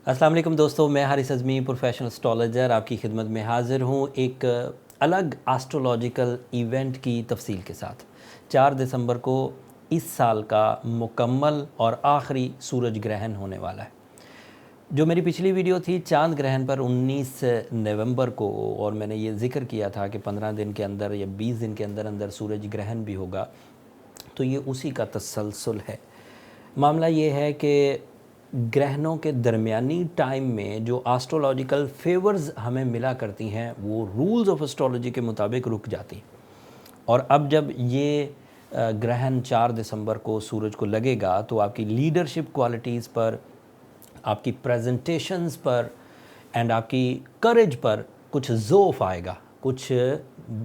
अस्सलाम वालेकुम दोस्तों, मैं हारिस अज़मी प्रोफेशनल एस्ट्रोलॉजर आपकी खिदमत में हाज़िर हूँ एक अलग एस्ट्रोलॉजिकल इवेंट की तफसील के साथ। 4 दिसंबर को इस साल का मुकम्मल और आखिरी सूरज ग्रहण होने वाला है। जो मेरी पिछली वीडियो थी चांद ग्रहण पर 19 नवंबर को, और मैंने ये ज़िक्र किया था कि 15 दिन के अंदर या 20 दिन के अंदर अंदर सूरज ग्रहण भी होगा, तो ये उसी का तसलसल है। मामला ये है कि ग्रहणों के दरमियानी टाइम में जो एस्ट्रोलॉजिकल फेवर्स हमें मिला करती हैं वो रूल्स ऑफ एस्ट्रोलॉजी के मुताबिक रुक जाती। और अब जब ये ग्रहण 4 दिसंबर को सूरज को लगेगा तो आपकी लीडरशिप क्वालिटीज़ पर, आपकी प्रेजेंटेशंस पर एंड आपकी करेज पर कुछ ज़ोफ़ आएगा, कुछ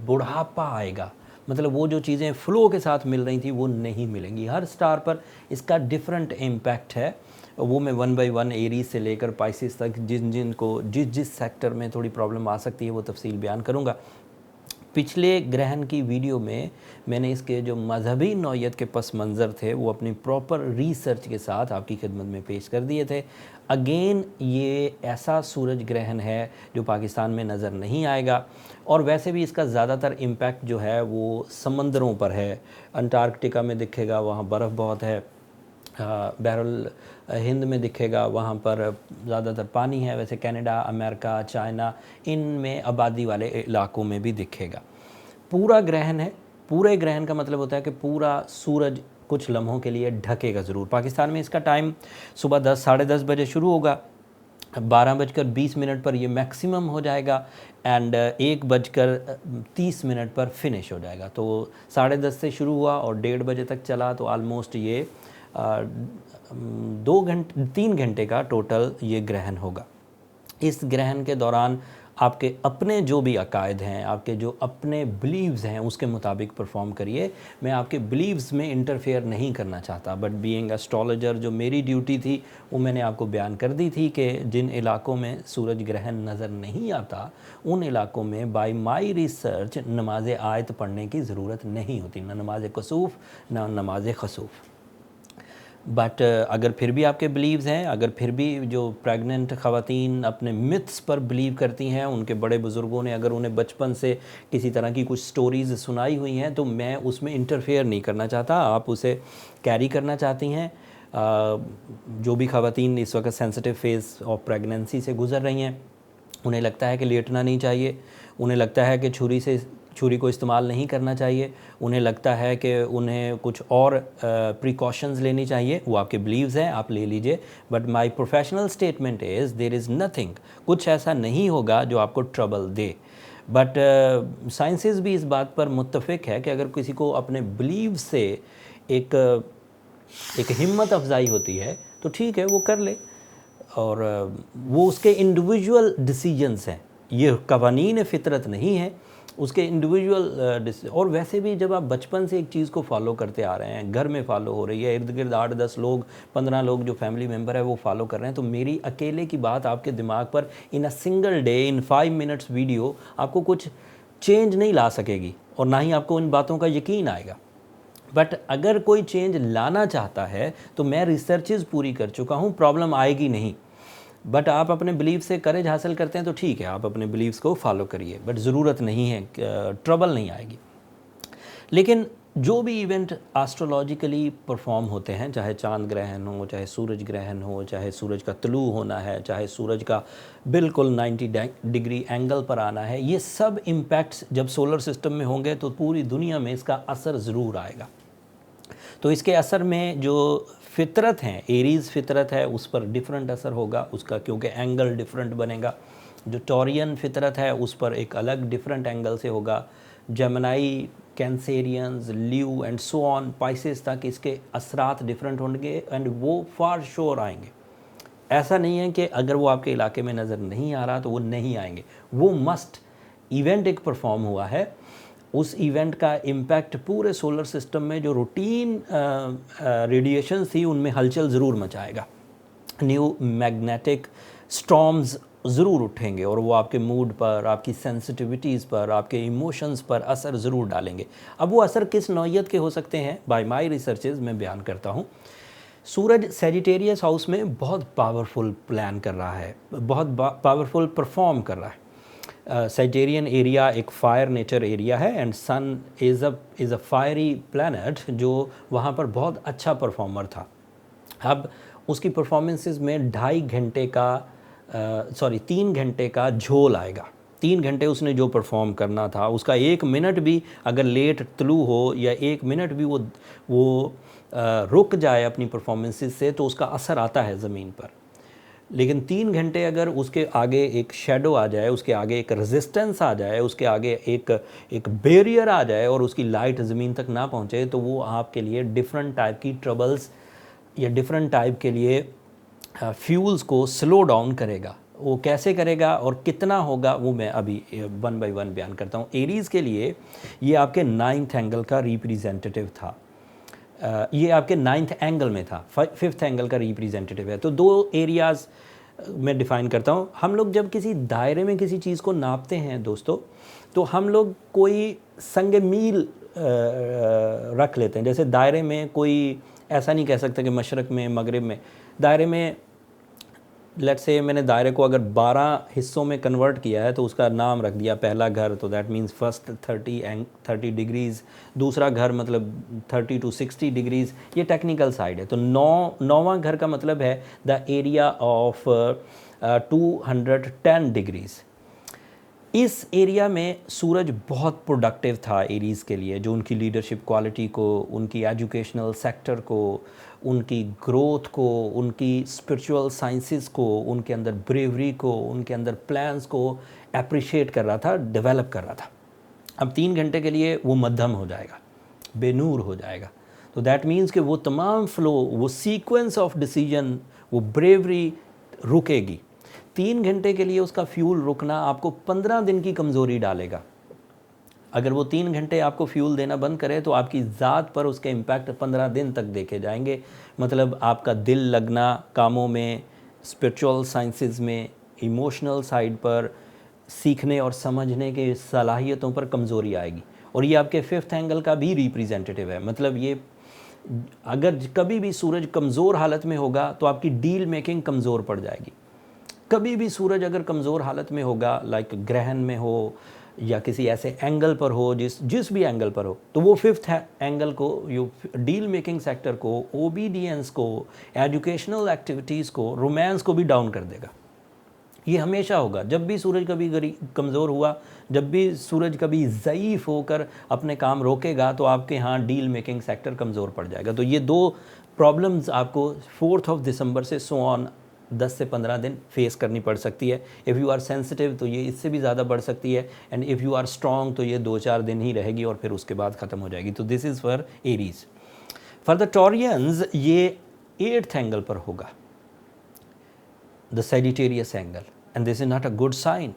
बुढ़ापा आएगा। मतलब वो जो चीज़ें फ़्लो के साथ मिल रही थी वो नहीं मिलेंगी। हर स्टार पर इसका डिफरेंट इम्पैक्ट है। वो मैं 1 बाय 1 एरीज से लेकर पाइसिस तक जिनको जिस सेक्टर में थोड़ी प्रॉब्लम आ सकती है वो तफसील बयान करूँगा। पिछले ग्रहण की वीडियो में मैंने इसके जो मजहबी नौयत के पस मंज़र थे वो अपनी प्रॉपर रिसर्च के साथ आपकी खिदमत में पेश कर दिए थे। अगेन ये ऐसा सूरज ग्रहण है जो पाकिस्तान में नज़र नहीं आएगा, और वैसे भी इसका ज़्यादातर इम्पैक्ट जो है वो समंदरों पर है। अंटार्कटिका में दिखेगा, वहाँ बर्फ़ बहुत है। बहरुल हिंद में दिखेगा, वहाँ पर ज़्यादातर पानी है। वैसे कनाडा, अमेरिका, चाइना, इनमें आबादी वाले इलाकों में भी दिखेगा। पूरा ग्रहण है। पूरे ग्रहण का मतलब होता है कि पूरा सूरज कुछ लम्हों के लिए ढकेगा ज़रूर। पाकिस्तान में इसका टाइम सुबह 10 साढ़े 10 बजे शुरू होगा, 12:20 पर ये मैक्सिमम हो जाएगा एंड 1:30 पर फिनिश हो जाएगा। तो 10:30 से शुरू हुआ और 1:30 तक चला, तो आलमोस्ट ये 3 घंटे का टोटल ये ग्रहण होगा। इस ग्रहण के दौरान आपके अपने जो भी अकायद हैं, आपके जो अपने बिलीव्स हैं उसके मुताबिक परफॉर्म करिए। मैं आपके बिलीव्स में इंटरफेयर नहीं करना चाहता, बट बीइंग एस्ट्रोलॉजर जो मेरी ड्यूटी थी वो मैंने आपको बयान कर दी थी कि जिन इलाकों में सूरज ग्रहण नज़र नहीं आता उन इलाकों में बाय माई रिसर्च नमाज आयत पढ़ने की ज़रूरत नहीं होती, ना नमाज कसूफ़ ना नमाज खसूफ़। बट अगर फिर भी आपके बिलीव्स हैं, अगर फिर भी जो प्रेग्नेंट ख़वातीन अपने मिथ्स पर बिलीव करती हैं, उनके बड़े बुज़ुर्गों ने अगर उन्हें बचपन से किसी तरह की कुछ स्टोरीज़ सुनाई हुई हैं, तो मैं उसमें इंटरफेयर नहीं करना चाहता। आप उसे कैरी करना चाहती हैं। जो भी ख़वातीन इस वक्त सेंसिटिव फेज़ ऑफ प्रेगनेंसी से गुज़र रही हैं, उन्हें लगता है कि लेटना नहीं चाहिए, उन्हें लगता है कि छुरी को इस्तेमाल नहीं करना चाहिए, उन्हें लगता है कि उन्हें कुछ और प्रिकॉशंस लेनी चाहिए, वो आपके बिलीव्स हैं, आप ले लीजिए। But my professional statement is there is nothing, कुछ ऐसा नहीं होगा जो आपको ट्रबल दे। बट साइंसेस भी इस बात पर मुत्तफ़िक है कि अगर किसी को अपने बिलीव से एक हिम्मत अफजाई होती है तो ठीक है, वो कर ले, और वो उसके इंडिविजुअल डिसीजंस हैं, ये कवानीन फ़ितरत नहीं है, उसके इंडिविजुअल। और वैसे भी जब आप बचपन से एक चीज़ को फॉलो करते आ रहे हैं, घर में फॉलो हो रही है, इर्द गिर्द 8-10 लोग, 15 लोग जो फैमिली मेम्बर है वो फॉलो कर रहे हैं, तो मेरी अकेले की बात आपके दिमाग पर in a single day, in 5 minutes video आपको कुछ चेंज नहीं ला सकेगी, और ना ही आपको इन बातों का यकीन आएगा। बट अगर कोई चेंज लाना चाहता है तो मैं रिसर्चेज़ पूरी कर चुका हूँ, प्रॉब्लम आएगी नहीं। बट आप अपने बिलीव से करेज हासिल करते हैं तो ठीक है, आप अपने बिलीव्स को फॉलो करिए, बट ज़रूरत नहीं है, ट्रबल नहीं आएगी। लेकिन जो भी इवेंट एस्ट्रोलॉजिकली परफॉर्म होते हैं, चाहे चांद ग्रहण हो, चाहे सूरज ग्रहण हो, चाहे सूरज का तलू होना है, चाहे सूरज का बिल्कुल 90 डिग्री एंगल पर आना है, ये सब इम्पैक्ट्स जब सोलर सिस्टम में होंगे तो पूरी दुनिया में इसका असर ज़रूर आएगा। तो इसके असर में जो फ़ितरत हैं, एरीज़ फ़ितरत है, उस पर डिफरेंट असर होगा उसका, क्योंकि एंगल डिफरेंट बनेगा। जो टॉरियन फ़ितरत है उस पर एक अलग डिफरेंट एंगल से होगा। Gemini, Cancerians, Leo and so on, Pisces तक इसके असरात डिफरेंट होंगे एंड वो फार श्योर आएंगे। ऐसा नहीं है कि अगर वो आपके इलाके में नज़र नहीं आ रहा तो वो नहीं आएंगे, वो मस्ट। इवेंट एक परफॉर्म हुआ है, उस इवेंट का इम्पैक्ट पूरे सोलर सिस्टम में जो रूटीन रेडिएशन थी उनमें हलचल ज़रूर मचाएगा। न्यू मैग्नेटिक स्टॉर्म्स ज़रूर उठेंगे और वो आपके मूड पर, आपकी सेंसिटिविटीज़ पर, आपके इमोशंस पर असर ज़रूर डालेंगे। अब वो असर किस नौयत के हो सकते हैं, बाय माई रिसर्चेज़ मैं बयान करता हूँ। सूरज सेजिटेरियस हाउस में बहुत पावरफुल प्लान कर रहा है, बहुत पावरफुल परफॉर्म कर रहा है। सेजिटेरियन एरिया एक फायर नेचर एरिया है and sun is a fiery planet जो वहाँ पर बहुत अच्छा परफॉर्मर था। अब उसकी परफॉर्मेंसेस में 2.5 घंटे का 3 घंटे का झोल आएगा। 3 घंटे उसने जो परफॉर्म करना था उसका 1 मिनट भी अगर लेट तुलू हो या 1 मिनट भी वो रुक जाए अपनी परफॉर्मेंसेस से तो उसका असर आता है ज़मीन पर। लेकिन 3 घंटे अगर उसके आगे एक शेडो आ जाए, उसके आगे एक रेजिस्टेंस आ जाए, उसके आगे एक बैरियर आ जाए और उसकी लाइट ज़मीन तक ना पहुँचे तो वो आपके लिए डिफरेंट टाइप की ट्रबल्स या डिफरेंट टाइप के लिए फ्यूल्स को स्लो डाउन करेगा। वो कैसे करेगा और कितना होगा वो मैं अभी 1 बाय 1 बयान करता हूँ। एरीज़ के लिए ये आपके 9th एंगल का रिप्रेजेंटेटिव था, ये आपके 9th एंगल में था, 5th एंगल का रिप्रेजेंटेटिव है। तो 2 एरियाज़ मैं डिफ़ाइन करता हूँ। हम लोग जब किसी दायरे में किसी चीज़ को नापते हैं दोस्तों, तो हम लोग कोई संग मील रख लेते हैं। जैसे दायरे में कोई ऐसा नहीं कह सकता कि मशरक़ में मगरिब में, दायरे में लेट्स से मैंने दायरे को अगर 12 हिस्सों में कन्वर्ट किया है तो उसका नाम रख दिया पहला घर, तो दैट मीन्स फर्स्ट 30 डिग्रीज़, दूसरा घर मतलब 30 to 60 डिग्रीज़। ये टेक्निकल साइड है। तो 9वां घर का मतलब है द एरिया ऑफ 210 डिग्रीज़। इस एरिया में सूरज बहुत प्रोडक्टिव था एरीज़ के लिए, जो उनकी लीडरशिप क्वालिटी को, उनकी एजुकेशनल सेक्टर को, उनकी ग्रोथ को, उनकी स्पिरिचुअल साइंसेस को, उनके अंदर ब्रेवरी को, उनके अंदर प्लान्स को अप्रिशिएट कर रहा था, डेवलप कर रहा था। अब 3 घंटे के लिए वो मध्यम हो जाएगा, बेनूर हो जाएगा। तो दैट मीन्स कि वो तमाम फ्लो, वो सीक्वेंस ऑफ डिसीजन, वो ब्रेवरी रुकेगी। 3 घंटे के लिए उसका फ्यूल रुकना आपको 15 दिन की कमज़ोरी डालेगा। अगर वो 3 घंटे आपको फ्यूल देना बंद करे तो आपकी ज़ात पर उसके इम्पैक्ट 15 दिन तक देखे जाएंगे। मतलब आपका दिल लगना कामों में, स्पिरिचुअल साइंसेस में, इमोशनल साइड पर, सीखने और समझने के सलाहियतों पर कमज़ोरी आएगी। और ये आपके 5th एंगल का भी रिप्रेजेंटेटिव है। मतलब ये अगर कभी भी सूरज कमज़ोर हालत में होगा तो आपकी डील मेकिंग कमज़ोर पड़ जाएगी। कभी भी सूरज अगर कमज़ोर हालत में होगा, लाइक ग्रहण में हो या किसी ऐसे एंगल पर हो, जिस भी एंगल पर हो, तो वो 5th एंगल को, डील मेकिंग सेक्टर को, ओबीडियंस को, एजुकेशनल एक्टिविटीज़ को, रोमांस को भी डाउन कर देगा। ये हमेशा होगा। जब भी सूरज कभी कमज़ोर हुआ, जब भी सूरज कभी ज़ईफ़ होकर अपने काम रोकेगा तो आपके यहाँ डील मेकिंग सेक्टर कमज़ोर पड़ जाएगा। तो ये 2 प्रॉब्लम्स आपको 4 दिसंबर से सो ऑन 10 से 15 दिन फेस करनी पड़ सकती है। इफ़ यू आर सेंसिटिव तो ये इससे भी ज़्यादा बढ़ सकती है, and if you are strong तो ये 2-4 दिन ही रहेगी और फिर उसके बाद ख़त्म हो जाएगी। तो this is for Aries. For the Taurians ये 8th एंगल पर होगा, the Sagittarius angle, and this is not a good sign.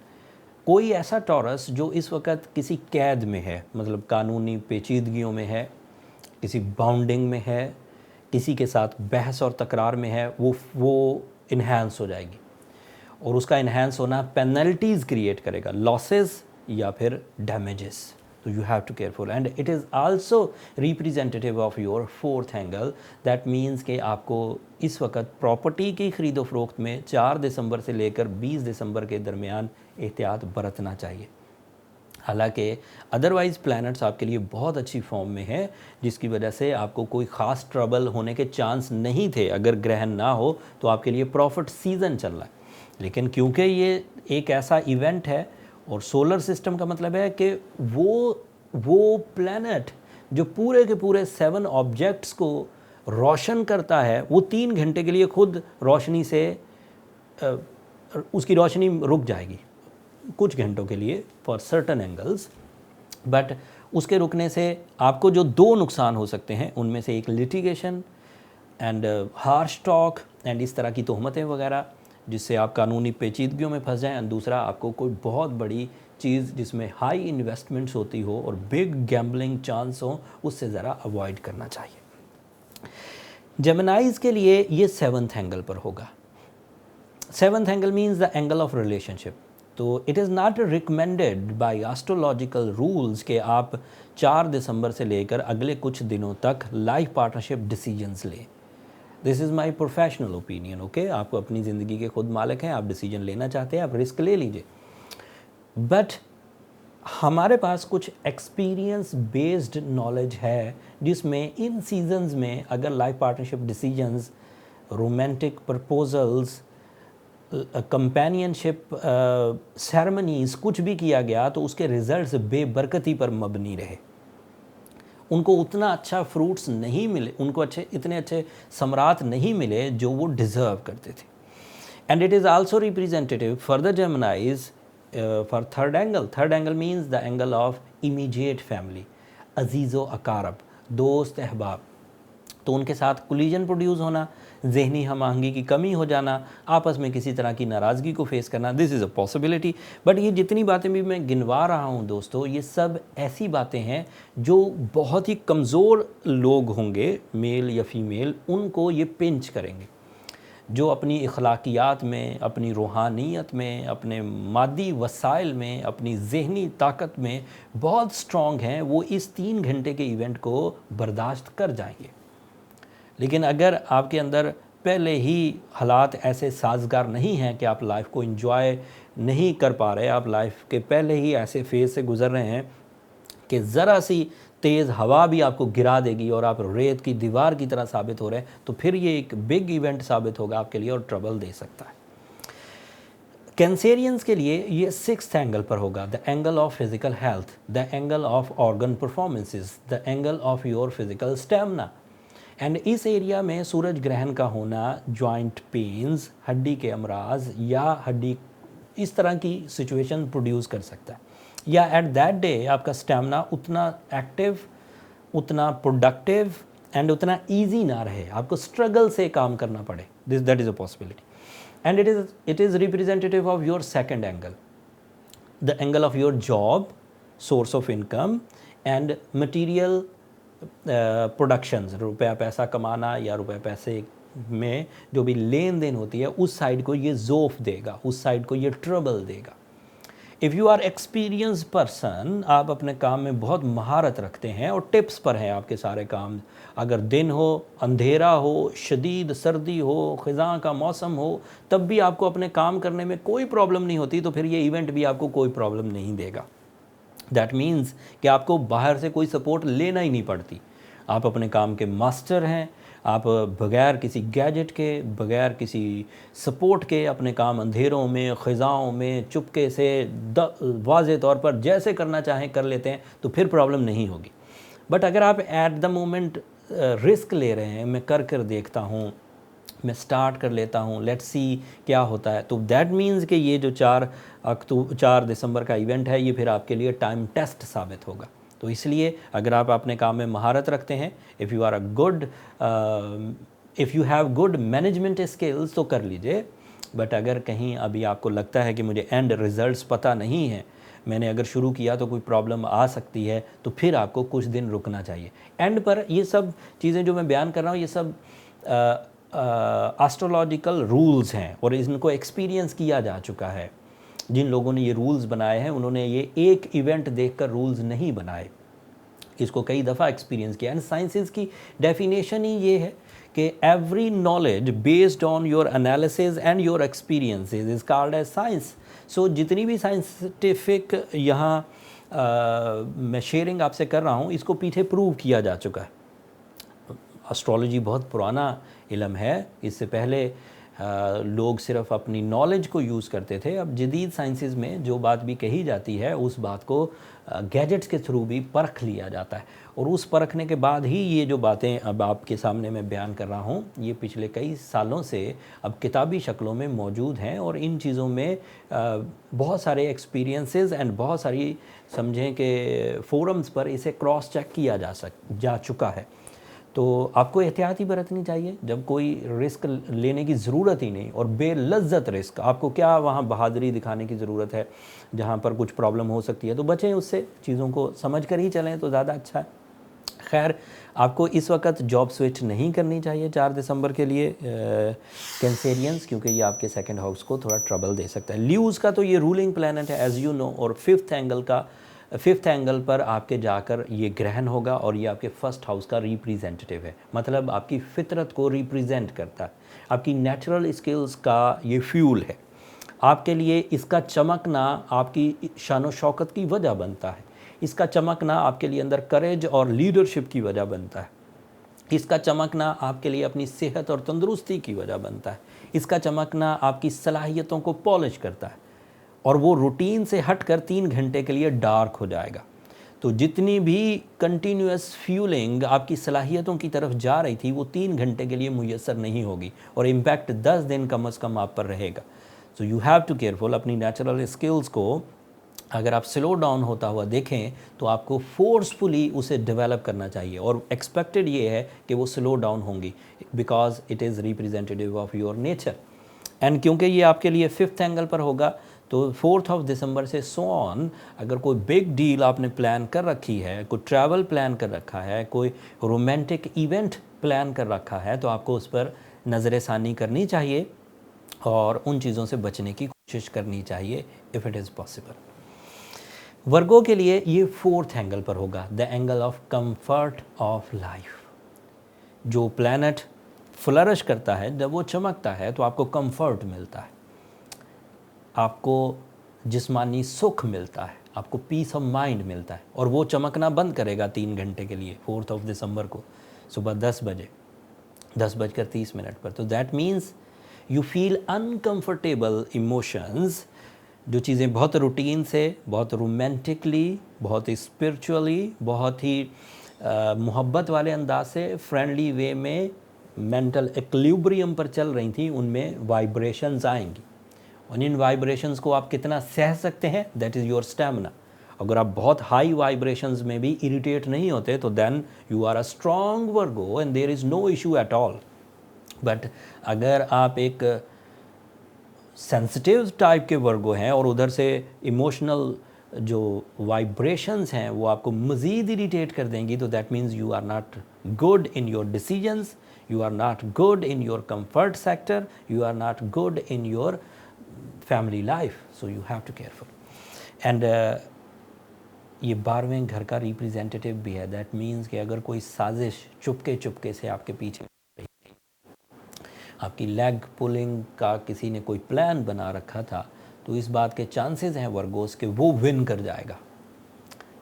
कोई ऐसा टॉरस जो इस वक्त किसी कैद में है, मतलब कानूनी पेचीदगियों में है, किसी बाउंडिंग में है, किसी के साथ बहस और तकरार में है, वो इन्हांस हो जाएगी। और उसका इन्हांस होना पेनल्टीज़ क्रिएट करेगा, लॉसेस या फिर डैमेजेस। तो you have to careful, and it is also representative of your 4th angle. That means कि आपको इस वक्त प्रॉपर्टी की ख़रीदो फरोख्त में 4 दिसंबर से लेकर 20 दिसंबर के दरमियान एहतियात बरतना चाहिए। हालांकि अदरवाइज़ प्लैनेट्स आपके लिए बहुत अच्छी फॉर्म में है, जिसकी वजह से आपको कोई ख़ास ट्रबल होने के चांस नहीं थे। अगर ग्रहण ना हो तो आपके लिए प्रॉफिट सीज़न चल रहा है। लेकिन क्योंकि ये एक ऐसा इवेंट है, और सोलर सिस्टम का मतलब है कि वो प्लैनेट जो पूरे के पूरे 7 ऑब्जेक्ट्स को रोशन करता है, वो 3 घंटे के लिए खुद रोशनी से उसकी रोशनी रुक जाएगी कुछ घंटों के लिए फॉर सर्टन एंगल्स। बट उसके रुकने से आपको जो 2 नुकसान हो सकते हैं, उनमें से एक litigation and harsh talk and इस तरह की तोहमतें वगैरह, जिससे आप कानूनी पेचीदगियों में फंस जाएं, और दूसरा आपको कोई बहुत बड़ी चीज़ जिसमें हाई इन्वेस्टमेंट्स होती हो और बिग गैम्बलिंग चांस हो, उससे ज़रा अवॉइड करना चाहिए। जेमिनाइज़ के लिए ये 7th एंगल पर होगा। 7th angle means the angle of relationship. तो it is not recommended by astrological rules कि आप 4 दिसंबर से लेकर अगले कुछ दिनों तक लाइफ पार्टनरशिप डिसीजंस लें। This is my professional opinion. Okay, आपको अपनी ज़िंदगी के खुद मालिक हैं, आप डिसीजन लेना चाहते हैं, आप रिस्क ले लीजिए। बट हमारे पास कुछ एक्सपीरियंस बेस्ड नॉलेज है जिसमें इन सीजन्स में अगर life partnership decisions, romantic proposals, companionship ceremonies कुछ भी किया गया तो उसके रिजल्ट्स बेबरकती पर मबनी रहे। उनको उतना अच्छा फ्रूट्स नहीं मिले, उनको इतने अच्छे समरात नहीं मिले जो वो डिज़र्व करते थे। And it is also representative for the Geminis for third angle. Third angle means the angle of immediate family, अजीज़ो अकारब, दोस्त अहबाब। तो उनके साथ कोलिजन प्रोड्यूस होना, जहनी हम आहंगी की कमी हो जाना, आपस में किसी तरह की नाराज़गी को फेस करना, this is a possibility. But ये जितनी बातें भी मैं गिनवा रहा हूँ दोस्तों, ये सब ऐसी बातें हैं जो बहुत ही कमज़ोर लोग होंगे, मेल या फीमेल, उनको ये पिंच करेंगे। जो अपनी अखलाकियात में, अपनी रूहानियत में, अपने मादी वसाइल में, अपनी ज़हनी ताकत में बहुत स्ट्रॉन्ग हैं, वो इस 3 घंटे के इवेंट को बर्दाश्त कर जाएंगे। लेकिन अगर आपके अंदर पहले ही हालात ऐसे साजगार नहीं हैं कि आप लाइफ को एंजॉय नहीं कर पा रहे, आप लाइफ के पहले ही ऐसे फेज़ से गुज़र रहे हैं कि ज़रा सी तेज़ हवा भी आपको गिरा देगी और आप रेत की दीवार की तरह साबित हो रहे हैं, तो फिर ये एक बिग इवेंट साबित होगा आपके लिए और ट्रबल दे सकता है। कैंसेरियंस के लिए ये 6th एंगल पर होगा, the angle of physical health, the angle of organ performances, the angle of your physical stamina. And इस एरिया में सूरज ग्रहण का होना जॉइंट पेन्स, हड्डी के अमराज या हड्डी इस तरह की सिचुएशन प्रोड्यूस कर सकता है, या एट दैट डे आपका स्टेमिना उतना एक्टिव, उतना प्रोडक्टिव एंड उतना ईजी ना रहे, आपको स्ट्रगल से काम करना पड़े, this that is a possibility. And it is representative of your second angle, the angle of your job, source of income and material productions, रुपया पैसा कमाना या रुपये पैसे में जो भी लेन देन होती है, उस साइड को ये ज़ोफ़ देगा, उस साइड को ये ट्रबल देगा। If you are experience person, आप अपने काम में बहुत महारत रखते हैं और टिप्स पर हैं आपके सारे काम। अगर दिन हो, अंधेरा हो, शदीद सर्दी हो, ख़िज़ां का मौसम हो, तब भी आपको अपने काम करने में कोई प्रॉब्लम नहीं होती, तो फिर ये इवेंट भी आपको कोई प्रॉब्लम नहीं देगा। दैट मीन्स कि आपको बाहर से कोई सपोर्ट लेना ही नहीं पड़ती, आप अपने काम के मास्टर हैं, आप बग़ैर किसी गैजेट के, बग़ैर किसी सपोर्ट के अपने काम अंधेरों में, ख़िज़ाओं में, चुपके से वाज़े तौर पर जैसे करना चाहें कर लेते हैं, तो फिर प्रॉब्लम नहीं होगी। बट अगर आप एट द मोमेंट रिस्क ले रहे हैं, मैं कर देखता हूँ, मैं स्टार्ट कर लेता हूँ, लेट्स सी क्या होता है, तो दैट मीन्स कि ये जो 4 दिसंबर का इवेंट है, ये फिर आपके लिए टाइम टेस्ट साबित होगा। तो इसलिए अगर आप अपने काम में महारत रखते हैं, if you have good management skills, तो कर लीजिए। बट अगर कहीं अभी आपको लगता है कि मुझे एंड रिज़ल्ट्स पता नहीं है, मैंने अगर शुरू किया तो कोई प्रॉब्लम आ सकती है, तो फिर आपको कुछ दिन रुकना चाहिए। एंड पर ये सब चीज़ें जो मैं बयान कर रहा हूँ, ये सब एस्ट्रोलॉजिकल रूल्स हैं और इनको एक्सपीरियंस किया जा चुका है। जिन लोगों ने ये रूल्स बनाए हैं, उन्होंने ये एक इवेंट देखकर रूल्स नहीं बनाए, इसको कई दफ़ा एक्सपीरियंस किया। एंड साइंसेस की डेफिनेशन ही ये है कि every knowledge based on your analysis and your experiences is called as science. So जितनी भी साइंटिफिक यहाँ मैं शेयरिंग आपसे कर रहा हूँ, इसको पीछे प्रूव किया जा चुका है। एस्ट्रोलॉजी बहुत पुराना इल्म है, इससे पहले लोग सिर्फ अपनी नॉलेज को यूज़ करते थे। अब जदीद साइंसेस में जो बात भी कही जाती है, उस बात को गैजेट्स के थ्रू भी परख लिया जाता है, और उस परखने के बाद ही ये जो बातें अब आपके सामने मैं बयान कर रहा हूँ, ये पिछले कई सालों से अब किताबी शक्लों में मौजूद हैं। और इन चीज़ों में बहुत सारे एक्सपीरियंसेस एंड बहुत सारी समझें कि फोरम्स पर इसे क्रॉस चेक किया जा चुका है। तो आपको एहतियात ही बरतनी चाहिए जब कोई रिस्क लेने की ज़रूरत ही नहीं, और बेलज़्ज़त रिस्क, आपको क्या वहाँ बहादुरी दिखाने की ज़रूरत है जहाँ पर कुछ प्रॉब्लम हो सकती है, तो बचें उससे, चीज़ों को समझ कर ही चलें तो ज़्यादा अच्छा है। खैर, आपको इस वक्त जॉब स्विच नहीं करनी चाहिए 4 दिसंबर के लिए कैंसेरियंस, क्योंकि ये आपके सेकंड हाउस को थोड़ा ट्रबल दे सकता है। ल्यूज़ का तो ये रूलिंग प्लैनेट है एज़ यू नो, और 5th एंगल का 5th एंगल पर आपके जाकर ये ग्रहण होगा और ये आपके फर्स्ट हाउस का रिप्रेजेंटेटिव है, मतलब आपकी फितरत को रिप्रेजेंट करता है, आपकी नेचुरल स्किल्स का ये फ्यूल है। आपके लिए इसका चमकना आपकी शान शौकत की वजह बनता है, इसका चमकना आपके लिए अंदर करेज और लीडरशिप की वजह बनता है, इसका चमकना आपके लिए अपनी सेहत और तंदुरुस्ती की वजह बनता है, इसका चमकना आपकी सलाहियतों को पॉलिश करता है और वो रूटीन से हटकर 3 घंटे के लिए डार्क हो जाएगा। तो जितनी भी कंटिन्यूअस फ्यूलिंग आपकी सलाहियतों की तरफ जा रही थी वो 3 घंटे के लिए मुयस्सर नहीं होगी और इम्पैक्ट 10 दिन कम अज़ कम आप पर रहेगा। So you have to careful अपनी नेचुरल स्किल्स को अगर आप स्लो डाउन होता हुआ देखें तो आपको फोर्सफुली उसे डेवलप करना चाहिए और एक्सपेक्टेड ये है कि वो स्लो डाउन होंगी because it is representative of your nature. And क्योंकि ये आपके लिए 5th एंगल पर होगा तो 4th ऑफ दिसंबर से सो ऑन अगर कोई बिग डील आपने प्लान कर रखी है, कोई ट्रैवल प्लान कर रखा है, कोई रोमांटिक इवेंट प्लान कर रखा है तो आपको उस पर नज़र षानी करनी चाहिए और उन चीज़ों से बचने की कोशिश करनी चाहिए इफ़ इट इज़ पॉसिबल। वर्गों के लिए ये 4th एंगल पर होगा, the angle of comfort of life. जो प्लैनेट फ्लरिश करता है, जब वो चमकता है तो आपको कंफर्ट मिलता है, आपको जिस्मानी सुख मिलता है, आपको पीस ऑफ माइंड मिलता है और वो चमकना बंद करेगा 3 घंटे के लिए 4th ऑफ दिसंबर को सुबह 10 बजे 10:30 पर। तो that means you feel uncomfortable emotions, जो चीज़ें बहुत रूटीन से, बहुत रोमांटिकली, बहुत स्पिरिचुअली, बहुत ही मोहब्बत वाले अंदाज से, फ्रेंडली वे में मेंटल एक्विलिब्रियम पर चल रही थी, उनमें वाइब्रेशंस आएंगी और इन वाइब्रेशंस को आप कितना सह सकते हैं, दैट इज़ योर स्टैमिना। अगर आप बहुत हाई वाइब्रेशंस में भी इरिटेट नहीं होते तो then you are a strong Virgo and there is no issue at all. But अगर आप एक सेंसिटिव टाइप के वर्गो हैं और उधर से इमोशनल जो वाइब्रेशंस हैं वो आपको मज़ीद इरिटेट कर देंगी तो that means you are not good in your decisions, you are not good in your comfort sector, you are not good in your family life. So you have to careful. And ये 12वें घर का representative भी है, that means कि अगर कोई साजिश चुपके चुपके से आपके पीछे, आपकी लेग पुलिंग का किसी ने कोई प्लान बना रखा था तो इस बात के चांसेस हैं वर्गोस के वो विन कर जाएगा,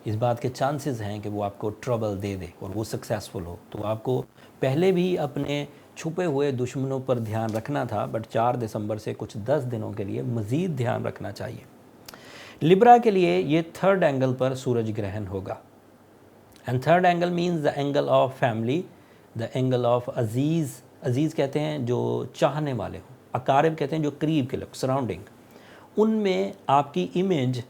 इस बात के चांसेस हैं कि वो आपको ट्रबल दे दे और वो सक्सेसफुल हो। तो आपको पहले भी अपने छुपे हुए दुश्मनों पर ध्यान रखना था, बट 4 दिसंबर से कुछ 10 दिनों के लिए मज़ीद ध्यान रखना चाहिए। लिब्रा के लिए ये 3rd एंगल पर सूरज ग्रहण होगा and 3rd angle means the angle of family, the angle of अजीज़। अजीज़ कहते हैं जो चाहने वाले हों, अकारिब कहते हैं जो करीब के लोग, सराउंडिंग, उनमें आपकी इमेज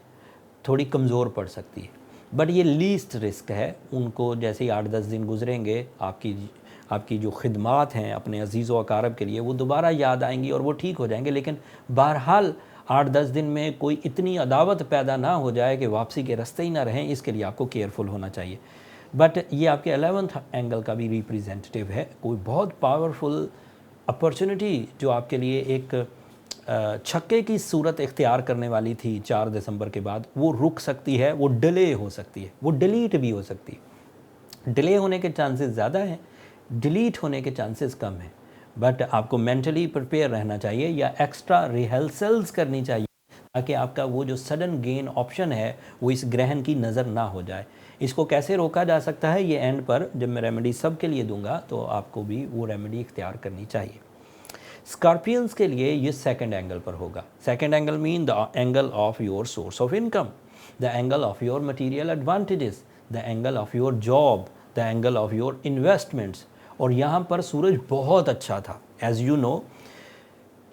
थोड़ी कमज़ोर पड़ सकती है, बट ये लीस्ट रिस्क है। उनको जैसे ही 8-10 दिन गुजरेंगे आपकी जो खिदमात हैं अपने अजीज़ व अकारिब के लिए वो दोबारा याद आएंगी और वो ठीक हो जाएंगे, लेकिन बहरहाल 8-10 दिन में कोई इतनी अदावत पैदा ना हो जाए कि वापसी के रास्ते ही ना रहें, इसके लिए आपको केयरफुल होना चाहिए। बट ये आपके 11th एंगल का भी रिप्रेजेंटेटिव है, कोई बहुत पावरफुल अपॉर्चुनिटी जो आपके लिए एक छक्के की सूरत इख्तियार करने वाली थी 4 दिसंबर के बाद, वो रुक सकती है, वो डिले हो सकती है, वो डिलीट भी हो सकती है। डिले होने के चांसेस ज़्यादा हैं, डिलीट होने के चांसेस कम हैं, बट आपको मेंटली प्रिपेयर रहना चाहिए या एक्स्ट्रा रिहर्सल्स करनी चाहिए ताकि आपका वो जो सडन गेन ऑप्शन है वो इस ग्रहण की नज़र ना हो जाए। इसको कैसे रोका जा सकता है ये एंड पर जब मैं रेमेडी सब के लिए दूंगा तो आपको भी वो रेमेडी इख्तियार करनी चाहिए। स्कॉर्पियंस के लिए ये 2nd एंगल पर होगा। 2nd angle mean the angle of your source of income, the angle of your material advantages, the angle of your job, the angle of your investments. और यहाँ पर सूरज बहुत अच्छा था, एज़ यू नो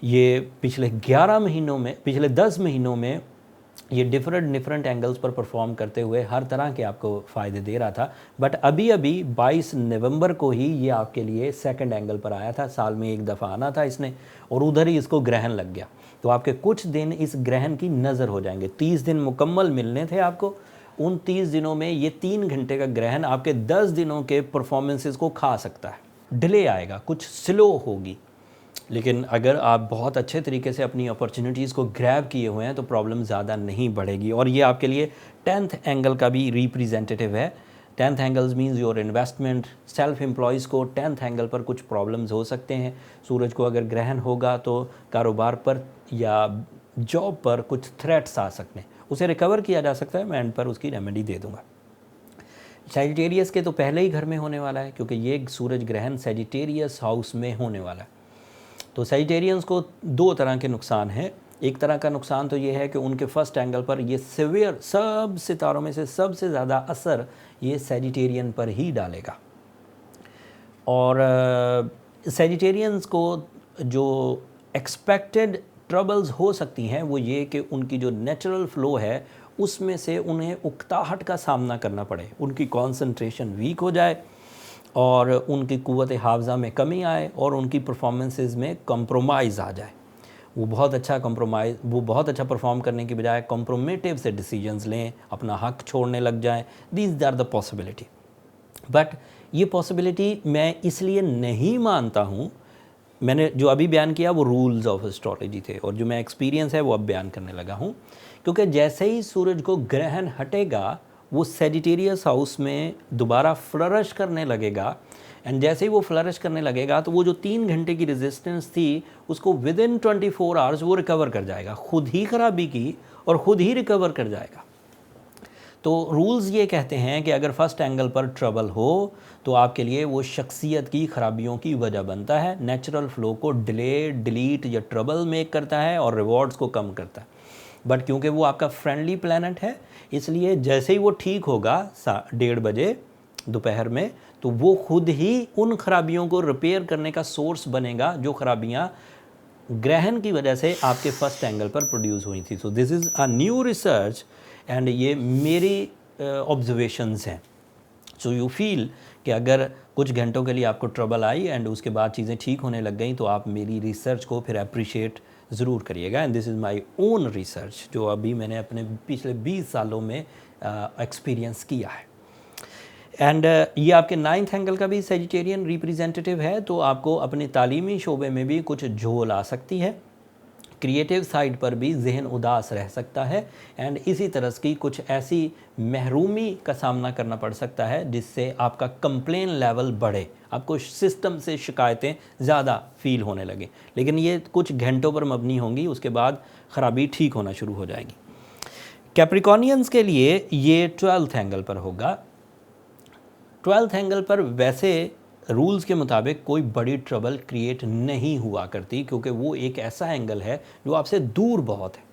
ये पिछले 10 महीनों में ये डिफरेंट एंगल्स पर परफॉर्म करते हुए हर तरह के आपको फ़ायदे दे रहा था, बट अभी 22 नवंबर को ही ये आपके लिए 2nd एंगल पर आया था। साल में एक दफ़ा आना था इसने और उधर ही इसको ग्रहण लग गया, तो आपके कुछ दिन इस ग्रहण की नज़र हो जाएंगे। 30 दिन मुकम्मल मिलने थे आपको, उन 30 दिनों में ये 3 घंटे का ग्रहण आपके 10 दिनों के परफॉर्मेंसेस को खा सकता है। डिले आएगा, कुछ स्लो होगी, लेकिन अगर आप बहुत अच्छे तरीके से अपनी अपॉर्चुनिटीज़ को ग्रैब किए हुए हैं तो प्रॉब्लम ज़्यादा नहीं बढ़ेगी। और ये आपके लिए 10th एंगल का भी रिप्रेजेंटेटिव है। 10th angles means your investment. Self employees को 10th एंगल पर कुछ प्रॉब्लम्स हो सकते हैं। सूरज को अगर ग्रहण होगा तो कारोबार पर या जॉब पर कुछ थ्रेट्स आ सकते हैं, उसे रिकवर किया जा सकता है। मैं एंड पर उसकी रेमेडी दे दूंगा। सैजिटेरियस के तो पहले ही घर में होने वाला है, क्योंकि ये सूरज ग्रहण सैजिटेरियस हाउस में होने वाला है। तो सैजिटेरियंस को दो तरह के नुकसान हैं। एक तरह का नुकसान तो ये है कि उनके फर्स्ट एंगल पर ये सिवियर, सब सितारों में से सबसे ज़्यादा असर ये सैजिटेरियन पर ही डालेगा। और सैजिटेरियंस को जो एक्सपेक्टेड ट्रबल्स हो सकती हैं वो ये कि उनकी जो नेचुरल फ्लो है उसमें से उन्हें उकताहट का सामना करना पड़े, उनकी कंसंट्रेशन वीक हो जाए और उनकी क़ुव्वत हाफ़ज़ा में कमी आए और उनकी परफॉर्मेंसेस में कंप्रोमाइज़ आ जाए। वो बहुत अच्छा परफॉर्म करने की बजाय कॉम्प्रोमेटिव से डिसीजंस लें, अपना हक छोड़ने लग जाएं। These are the possibility. But ये पॉसिबिलिटी मैं इसलिए नहीं मानता हूँ, मैंने जो अभी बयान किया वो रूल्स ऑफ एस्ट्रोलॉजी थे और जो मैं एक्सपीरियंस है वो अब बयान करने लगा हूँ। क्योंकि जैसे ही सूरज को ग्रहण हटेगा वो सैजिटेरियस हाउस में दोबारा फ्लरिश करने लगेगा। एंड जैसे ही वो फ्लरिश करने लगेगा तो वो जो 3 घंटे की रेजिस्टेंस थी उसको विद इन 24 आवर्स वो रिकवर कर जाएगा, खुद ही खराबी की और ख़ुद ही रिकवर कर जाएगा। तो रूल्स ये कहते हैं कि अगर फर्स्ट एंगल पर ट्रबल हो तो आपके लिए वो शख्सियत की खराबियों की वजह बनता है, नेचुरल फ्लो को डिले, डिलीट या ट्रबल मेक करता है और रिवॉर्ड्स को कम करता है। बट क्योंकि वो आपका फ्रेंडली प्लैनेट है इसलिए जैसे ही वो ठीक होगा 1:30 बजे दोपहर में तो वो खुद ही उन खराबियों को रिपेयर करने का सोर्स बनेगा जो खराबियाँ ग्रहण की वजह से आपके फर्स्ट एंगल पर प्रोड्यूस हुई थी। So this is a new research and ये मेरी ऑब्जर्वेशंस हैं। सो यू फील कि अगर कुछ घंटों के लिए आपको ट्रबल आई एंड उसके बाद चीज़ें ठीक होने लग गई तो आप मेरी रिसर्च को फिर अप्रिशिएट ज़रूर करिएगा। And this is my own research जो अभी मैंने अपने पिछले 20 सालों में एक्सपीरियंस किया है। एंड ये आपके 9th एंगल का भी सैजिटेरियन रिप्रेजेंटेटिव है, तो आपको अपने तालीमी शोबे में भी कुछ झोल आ सकती है, क्रिएटिव साइड पर भी जहन उदास रह सकता है एंड इसी तरह की कुछ ऐसी महरूमी का सामना करना पड़ सकता है जिससे आपका कंप्लेन लेवल बढ़े, आपको सिस्टम से शिकायतें ज़्यादा फील होने लगे। लेकिन ये कुछ घंटों पर मबनी होंगी, उसके बाद ख़राबी ठीक होना शुरू हो जाएगी। कैप्रिकॉनियंस के लिए ये 12th एंगल पर होगा। 12th एंगल पर वैसे रूल्स के मुताबिक कोई बड़ी ट्रबल क्रिएट नहीं हुआ करती क्योंकि वो एक ऐसा एंगल है जो आपसे दूर बहुत है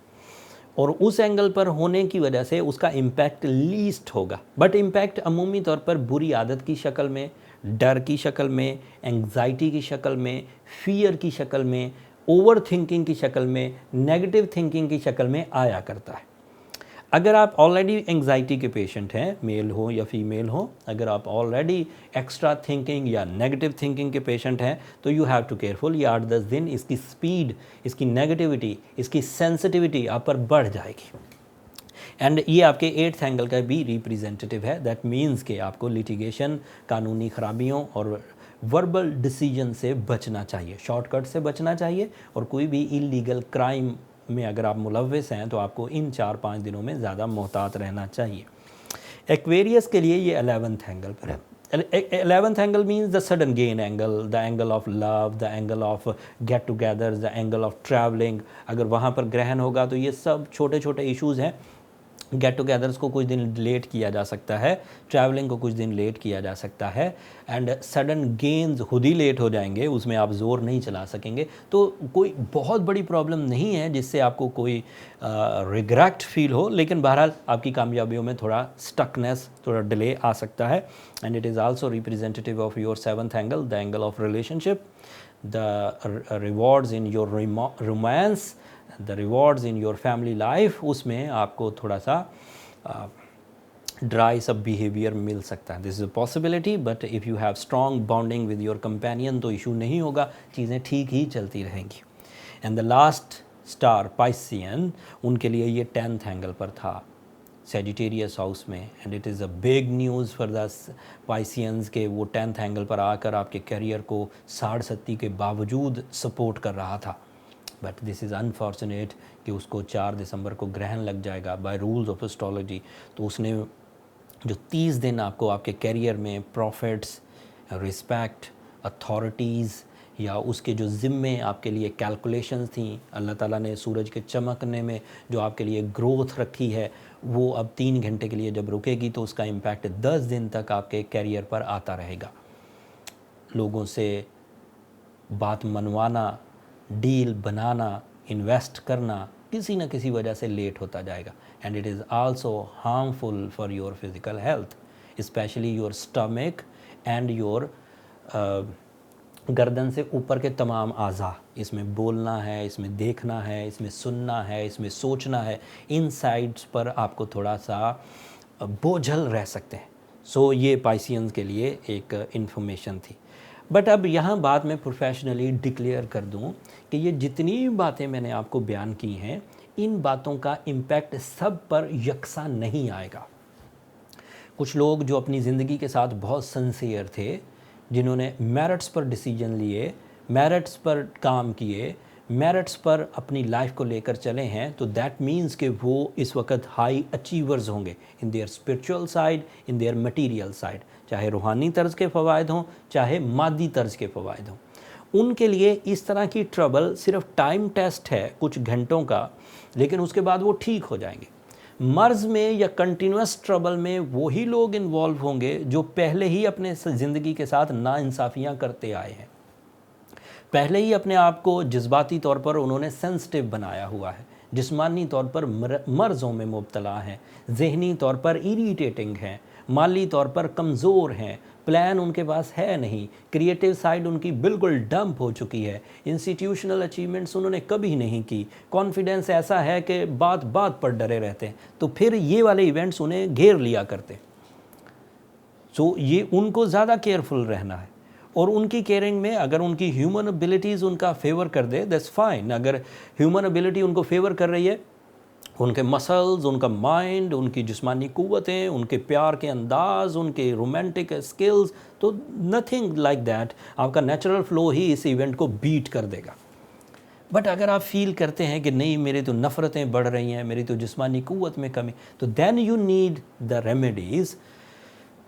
और उस एंगल पर होने की वजह से उसका इम्पैक्ट लीस्ट होगा। बट इम्पैक्ट अमूमी तौर पर बुरी आदत की शक्ल में, डर की शक्ल में, एंग्जाइटी की शक्ल में, फियर की शक्ल में, ओवर थिंकिंग की शक्ल में, नेगेटिव थिंकिंग की शक्ल में आया करता है। अगर आप ऑलरेडी एंग्जाइटी के पेशेंट हैं, मेल हो या फीमेल हो, अगर आप ऑलरेडी एक्स्ट्रा थिंकिंग या नेगेटिव थिंकिंग के पेशेंट हैं तो यू हैव टू केयरफुल। ये 8-10 दिन इसकी स्पीड, इसकी नेगेटिविटी, इसकी सेंसिटिविटी आप पर बढ़ जाएगी। एंड ये आपके 8th एंगल का भी रिप्रेजेंटेटिव है। दैट मीन्स कि आपको लिटिगेशन, कानूनी खराबियों और वर्बल डिसीजन से बचना चाहिए, शॉर्टकट से बचना चाहिए और कोई भी इलीगल क्राइम में अगर आप मुलव्वस हैं तो आपको इन 4-5 दिनों में ज़्यादा मोहतात रहना चाहिए। एक्वेरियस के लिए ये 11th एंगल पर है। 11th angle means the sudden gain angle, the angle of love, the angle of get together, the angle of travelling. अगर वहाँ पर ग्रहण होगा तो ये सब छोटे छोटे इश्यूज़ हैं। गेट टुगेदर्स को कुछ दिन लेट किया जा सकता है, ट्रैवलिंग को कुछ दिन लेट किया जा सकता है एंड सडन गेन्स खुद ही लेट हो जाएंगे, उसमें आप ज़ोर नहीं चला सकेंगे। तो कोई बहुत बड़ी प्रॉब्लम नहीं है जिससे आपको कोई रिग्रेट फील हो, लेकिन बहरहाल आपकी कामयाबियों में थोड़ा स्टकनेस, थोड़ा डिले आ सकता है। And it is also representative of your 7th angle, the angle of relationship, the rewards in your romance, the rewards in your family life. उसमें आपको थोड़ा सा ड्राई सब बिहेवियर मिल सकता है। This is a possibility, but if you have strong bonding with your companion तो issue नहीं होगा, चीज़ें ठीक ही चलती रहेंगी। And the last star Piscean, उनके लिए ये 10th एंगल पर था। सेजिटेरियस हाउस में, and it is a big news for the Pisceans के वो 10th एंगल पर आकर आपके करियर को साढ़ सत्ती के बावजूद सपोर्ट कर रहा था। बट दिस इज़ अनफॉर्चुनेट कि उसको 4 दिसंबर को ग्रहण लग जाएगा बाय रूल्स ऑफ एस्ट्रोलॉजी। तो उसने जो 30 दिन आपको आपके करियर में प्रॉफिट्स, रिस्पेक्ट, अथॉरिटीज़ या उसके जो ज़िम्मे आपके लिए कैलकुलेशंस थी, अल्लाह ताला ने सूरज के चमकने में जो आपके लिए ग्रोथ रखी है, वो अब 3 घंटे के लिए जब रुकेगी तो उसका इम्पैक्ट 10 दिन तक आपके करियर पर आता रहेगा। लोगों से बात मनवाना, डील बनाना, इन्वेस्ट करना किसी न किसी वजह से लेट होता जाएगा, and it is also harmful for your physical health, specially your stomach and your गर्दन से ऊपर के तमाम आज़ा। इसमें बोलना है, इसमें देखना है, इसमें सुनना है, इसमें सोचना है, इन साइड्स पर आपको थोड़ा सा बोझल रह सकते हैं। सो ये पाइसियंस के लिए एक इन्फॉर्मेशन थी। बट अब यहाँ बात मैं प्रोफेशनली डिक्लेयर कर दूँ कि ये जितनी बातें मैंने आपको बयान की हैं, इन बातों का इम्पैक्ट सब पर यकसा नहीं आएगा। कुछ लोग जो अपनी ज़िंदगी के साथ बहुत सिंसियर थे, जिन्होंने मेरिट्स पर डिसीजन लिए, मेरिट्स पर काम किए, मेरिट्स पर अपनी लाइफ को लेकर चले हैं, तो दैट मीन्स कि वो इस वक्त हाई अचीवर्स होंगे in their spiritual side, in their material side, चाहे रूहानी तर्ज के फ़वाइद हों, चाहे मादी तर्ज के फ़वाइद हों। उनके लिए इस तरह की ट्रबल सिर्फ टाइम टेस्ट है कुछ घंटों का, लेकिन उसके बाद वो ठीक हो जाएंगे। मर्ज़ में या कंटिन्यूस ट्रबल में वही लोग इन्वॉल्व होंगे जो पहले ही अपने ज़िंदगी के साथ नाइंसाफ़ियाँ करते आए हैं, पहले ही अपने आप को जज्बाती तौर पर उन्होंने सेंसिटिव बनाया हुआ है, जिस्मानी तौर पर मर्ज़ों में मुब्तला हैं, ज़हनी तौर पर इरीटेटिंग हैं, माली तौर पर कमज़ोर हैं, प्लान उनके पास है नहीं, क्रिएटिव साइड उनकी बिल्कुल डंप हो चुकी है, इंस्टीट्यूशनल अचीवमेंट्स उन्होंने कभी नहीं की, कॉन्फिडेंस ऐसा है कि बात बात पर डरे रहते हैं, तो फिर ये वाले इवेंट्स उन्हें घेर लिया करते। सो ये उनको ज़्यादा केयरफुल रहना है, और उनकी केयरिंग में अगर उनकी ह्यूमन एबिलिटीज़ उनका फेवर कर दे, दैट्स फाइन। अगर ह्यूमन एबिलिटी उनको फेवर कर रही है, उनके मसल्स, उनका माइंड, उनकी जिस्मानी क़ुव्वतें, उनके प्यार के अंदाज, उनके रोमांटिक स्किल्स, तो नथिंग लाइक दैट, आपका नेचुरल फ्लो ही इस इवेंट को बीट कर देगा। बट अगर आप फील करते हैं कि नहीं, मेरी तो नफ़रतें बढ़ रही हैं, मेरी तो जिस्मानी क़ुव्वत में कमी, तो then you need the remedies.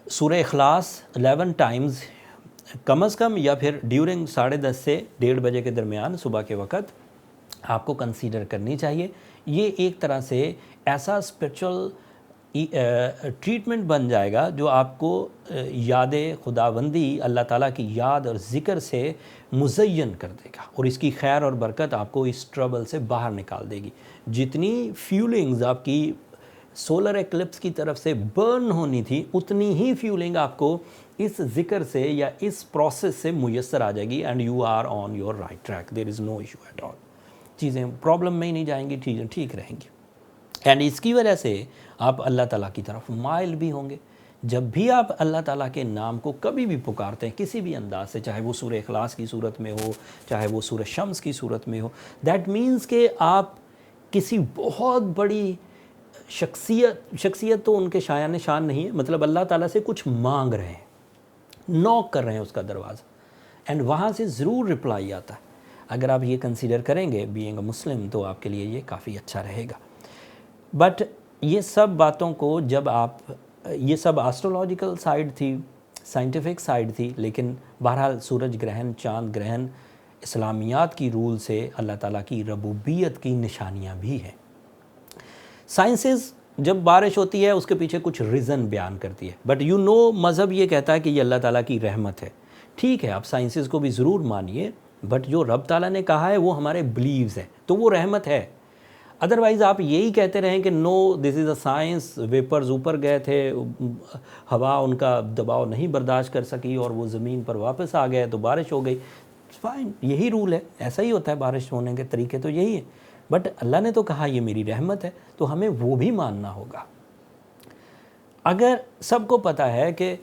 Surah Ikhlas 11 times कम अज़ कम, या फिर ड्यूरिंग 10:30 से 1:30 बजे के दरमियान सुबह के वक़्त आपको कंसीडर करनी चाहिए। ये एक तरह से ऐसा स्पिरिचुअल ट्रीटमेंट बन जाएगा जो आपको याद खुदाबंदी, अल्लाह ताला की याद और ज़िक्र से मुज़य्यन कर देगा, और इसकी खैर और बरकत आपको इस ट्रबल से बाहर निकाल देगी। जितनी फ्यूलिंग्स आपकी सोलर एक्लिप्स की तरफ से बर्न होनी थी, उतनी ही फ्यूलिंग आपको इस ज़िक्र से या इस प्रोसेस से मुयस्सर आ जाएगी, and you are on your right track, there is no issue at all. चीज़ें प्रॉब्लम में ही नहीं जाएंगी, चीज़ें ठीक रहेंगी, एंड इसकी वजह से आप अल्लाह ताला की तरफ माइल भी होंगे। जब भी आप अल्लाह ताला के नाम को कभी भी पुकारते हैं किसी भी अंदाज से, चाहे वो सूरह इखलास की सूरत में हो, चाहे वो सूरह शम्स की सूरत में हो, दैट मीन्स कि आप किसी बहुत बड़ी शख्सियत तो उनके शायान शान नहीं है, मतलब अल्लाह ताला से कुछ मांग रहे हैं, नॉक कर रहे हैं उसका दरवाज़ा, एंड वहाँ से ज़रूर रिप्लाई आता है। अगर आप ये कंसीडर करेंगे बीइंग अ मुस्लिम, तो आपके लिए ये काफ़ी अच्छा रहेगा। बट ये सब बातों को जब आप, ये सब एस्ट्रोलॉजिकल साइड थी, साइंटिफिक साइड थी, लेकिन बहरहाल सूरज ग्रहण, चाँद ग्रहण इस्लामियात की रूल से अल्लाह ताला की रबूबियत की निशानियाँ भी हैं। साइंसेस जब बारिश होती है उसके पीछे कुछ रीज़न बयान करती है, बट यू नो मज़हब ये कहता है कि ये अल्लाह ताला की रहमत है। ठीक है, आप साइंसेस को भी ज़रूर मानिए, बट जो रब ताला ने कहा है वो हमारे बिलीव्स हैं, तो वो रहमत है। अदरवाइज़ आप यही कहते रहें कि no this is a science, vapours ऊपर गए थे, हवा उनका दबाव नहीं बर्दाश्त कर सकी और वो ज़मीन पर वापस आ गए तो बारिश हो गई, फाइन, यही रूल है, ऐसा ही होता है, बारिश होने के तरीके तो यही है। बट अल्लाह ने तो कहा ये मेरी रहमत है, तो हमें वो भी मानना होगा। अगर सबको पता है कि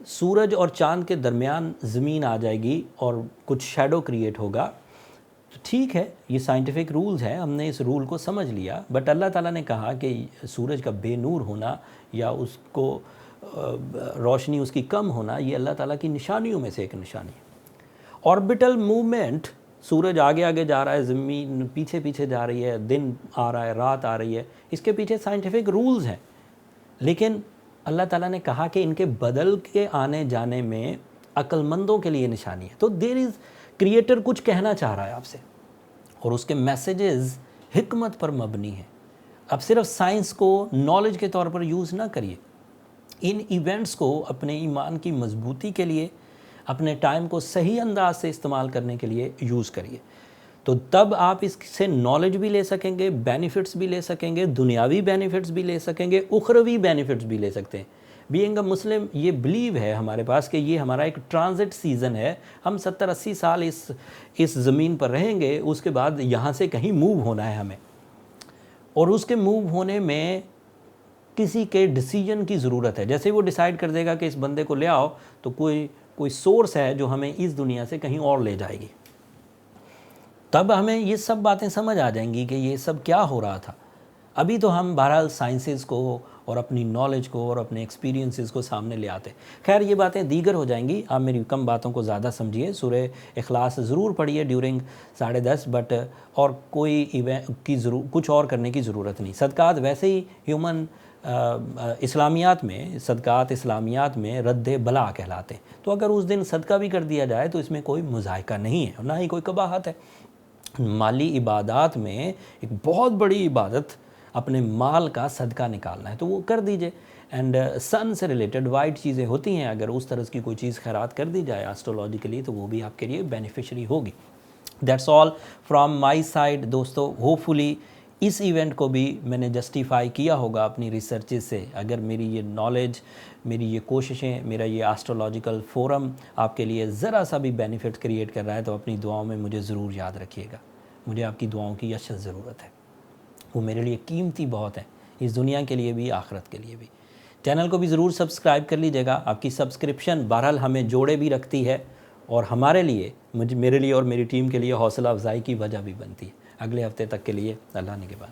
सूरज और चाँद के दरमियान ज़मीन आ जाएगी और कुछ शैडो क्रिएट होगा, तो ठीक है, ये साइंटिफिक रूल्स है, हमने इस रूल को समझ लिया, बट अल्लाह ताला ने कहा कि सूरज का बेनूर होना या उसको रोशनी उसकी कम होना, ये अल्लाह ताला की निशानियों में से एक निशानी है। ऑर्बिटल मूवमेंट, सूरज आगे आगे जा रहा है, ज़मीन पीछे पीछे जा रही है, दिन आ रहा है, रात आ रही है, इसके पीछे साइंटिफिक रूल्स हैं। लेकिन अल्लाह ताला ने कहा कि इनके बदल के आने जाने में अक्लमंदों के लिए निशानी है। तो देयर इज़, क्रिएटर कुछ कहना चाह रहा है आपसे, और उसके मैसेजेस हिकमत पर मबनी है। अब सिर्फ साइंस को नॉलेज के तौर पर यूज़ ना करिए, इन इवेंट्स को अपने ईमान की मजबूती के लिए, अपने टाइम को सही अंदाज से इस्तेमाल करने के लिए यूज़ करिए। तो तब आप इससे नॉलेज भी ले सकेंगे, बेनिफिट्स भी ले सकेंगे, दुनियावी बेनिफिट्स भी ले सकेंगे, उखरवी बेनिफिट्स भी ले सकते हैं। बीइंग अ मुस्लिम, ये बिलीव है हमारे पास कि ये हमारा एक ट्रांजिट सीज़न है, हम 70-80 साल इस ज़मीन पर रहेंगे, उसके बाद यहाँ से कहीं मूव होना है हमें, और उसके मूव होने में किसी के डिसीजन की ज़रूरत है। जैसे वो डिसाइड कर देगा कि इस बंदे को ले आओ, तो कोई सोर्स है जो हमें इस दुनिया से कहीं और ले जाएगी, तब हमें ये सब बातें समझ आ जाएंगी कि ये सब क्या हो रहा था। अभी तो हम बहरहाल साइंसेस को और अपनी नॉलेज को और अपने एक्सपीरियंसेस को सामने ले आते। खैर, ये बातें दीगर हो जाएंगी, आप मेरी कम बातों को ज़्यादा समझिए। सूरह इखलास ज़रूर पढ़िए ड्यूरिंग 10:30, बट और कोई इवेंट की कुछ और करने की ज़रूरत नहीं। सदक़ात वैसे ही ह्यूमन इस्लामियात में, सदक़ात इस्लामियात में रद्द बला कहलाते हैं। तो अगर उस दिन सदका भी कर दिया जाए तो इसमें कोई मुज़ायका नहीं है, ना ही कोई कबाहत है। माली इबादत में एक बहुत बड़ी इबादत अपने माल का सदका निकालना है, तो वो कर दीजिए। एंड सन से रिलेटेड वाइट चीज़ें होती हैं, अगर उस तरह की कोई चीज़ खैरात कर दी जाए एस्ट्रोलॉजिकली, तो वो भी आपके लिए बेनिफिशरी होगी। That's all from my side दोस्तों। होपफुली इस इवेंट को भी मैंने जस्टिफाई किया होगा अपनी रिसर्चेस से। अगर मेरी ये नॉलेज, मेरी ये कोशिशें, मेरा ये एस्ट्रोलॉजिकल फोरम आपके लिए ज़रा सा भी बेनिफिट क्रिएट कर रहा है, तो अपनी दुआओं में मुझे ज़रूर याद रखिएगा। मुझे आपकी दुआओं की अशद ज़रूरत है, वो मेरे लिए कीमती बहुत है, इस दुनिया के लिए भी, आखिरत के लिए भी। चैनल को भी ज़रूर सब्सक्राइब कर लीजिएगा। आपकी सब्सक्रिप्शन बहरहाल हमें जोड़े भी रखती है, और हमारे लिए, मेरे लिए और मेरी टीम के लिए हौसला अफजाई की वजह भी बनती है। अगले हफ्ते तक के लिए अल्लाह निगहबान।